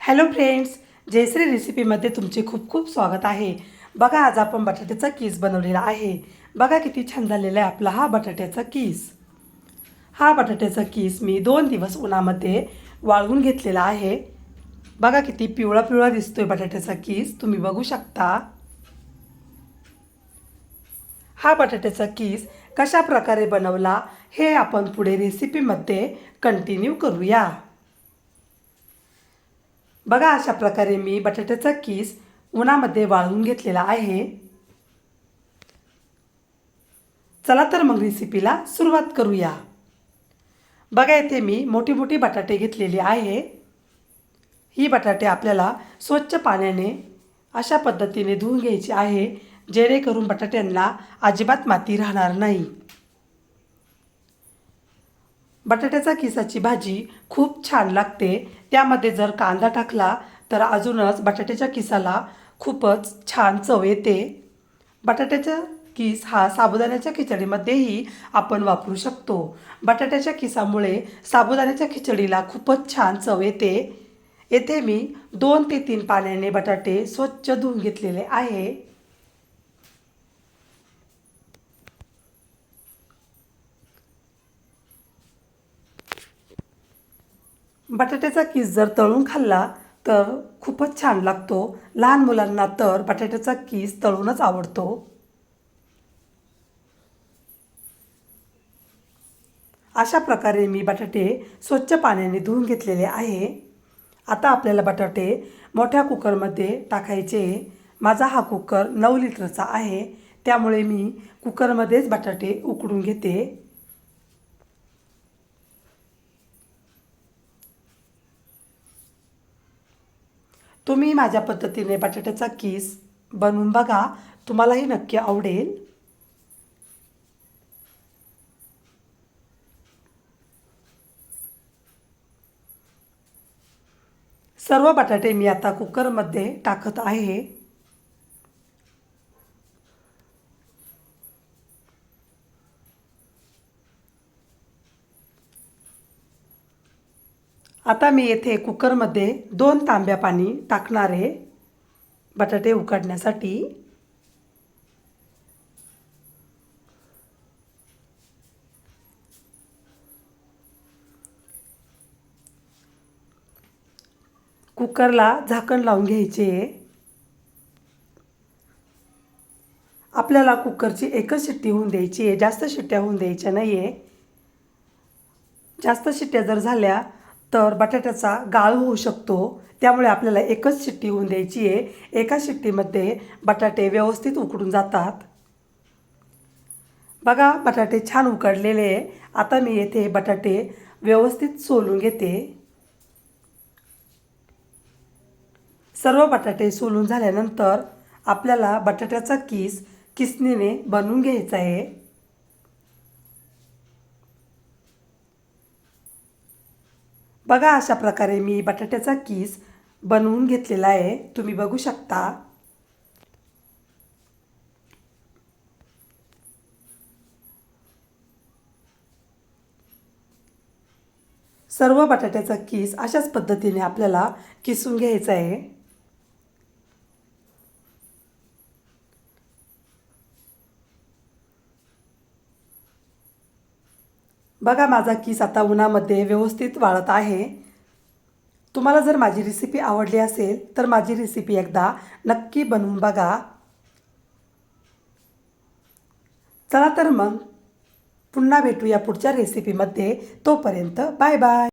Hello friends, Jayashree रेसिपीमध्ये तुमचे खूप खूप स्वागत आहे. बघा, आज आपण बटाट्याचा कीस बनवलेला आहे. बघा किती छान झालेला आहे आपला हा बटाट्याचा कीस. हा बटाट्याचा कीस मी 2 दिवस उन्हामध्ये वाळवून घेतलेला आहे. बघा किती पिवळा पिवळा दिसतोय बटाट्याचा कीस, तुम्ही बघू शकता. हा बटाट्याचा कीस कशा प्रकारे बनवला हे आपण पुढे रेसिपीमध्ये कंटिन्यू करूया. बघा, अशा प्रकारे मी बटाट्याचा कीस उन्हामध्ये वाळवून घेतलेला आहे. चला तर मग रेसिपीला सुरुवात करूया. बघा, इथे मी मोठी मोठी बटाटे घेतलेले आहे. ही बटाटे आपल्याला स्वच्छ पाण्याने अशा पद्धतीने धुवून घ्यायचे आहे, जेणेकरून बटाट्यांना अजिबात माती राहणार नाही. बटाट्याचा किसाची भाजी खूप छान लागते. त्यामध्ये जर कांदा टाकला तर अजूनच बटाट्याच्या किसाला खूपच छान चव येते. बटाट्याचा किस हा साबुदाण्याच्या खिचडीमध्येही आपण वापरू शकतो. बटाट्याच्या किसामुळे साबुदाण्याच्या खिचडीला खूपच छान चव येते. येथे मी 2 ते 3 पाण्याने बटाटे स्वच्छ धुवून घेतलेले आहे. बटाट्याचा किस जर तळून खाल्ला तर खूपच छान लागतो. लहान मुलांना तर बटाट्याचा किस तळूनच आवडतो. अशा प्रकारे मी बटाटे स्वच्छ पाण्याने धुवून घेतलेले आहे. आता आपल्याला बटाटे मोठ्या कुकरमध्ये टाकायचे. माझा हा कुकर 9 लिटरचा आहे, त्यामुळे मी कुकरमध्येच बटाटे उकडून घेते. तुम्ही माझ्या पद्धतीने बटाट्याचा कीस बनवून बघा, तुम्हालाही नक्की आवडेल. सर्व बटाटे मी आता कुकरमध्ये टाकत आहे. आता मी येथे कुकरमध्ये 2 तांब्या पाणी टाकणार आहे बटाटे उकडण्यासाठी. कुकरला झाकण लावून घ्यायचे. आपल्याला कुकरची एकच शिट्टी होऊन द्यायची आहे, जास्त शिट्ट्या होऊन द्यायच्या नाही आहे. जास्त शिट्ट्या जर झाल्या तर बटाट्याचा गाळ होऊ शकतो, त्यामुळे आपल्याला एकच शिट्टी होऊन द्यायची आहे. एका शिट्टीमध्ये बटाटे व्यवस्थित उकडून जातात. बघा, बटाटे छान उकडलेले आहे. आता मी येथे बटाटे व्यवस्थित सोलून घेते. सर्व बटाटे सोलून झाल्यानंतर आपल्याला बटाट्याचा कीस किसणीने बनवून घ्यायचा आहे. बघा, अशा प्रकारे मी बटाट्याचा कीस बनवून घेतलेला आहे, तुम्ही बघू शकता. सर्व बटाट्याचा कीस अशाच पद्धतीने आपल्याला किसून घ्यायचा आहे. बघा, माझा कीस आता उन्हामध्ये व्यवस्थित वाळत आहे. तुम्हाला जर माझी रेसिपी आवडली असेल तर माझी रेसिपी एकदा नक्की बनवून बघा. चला तर मग पुन्हा भेटूया पुढच्या रेसिपीमध्ये. तोपर्यंत बाय बाय.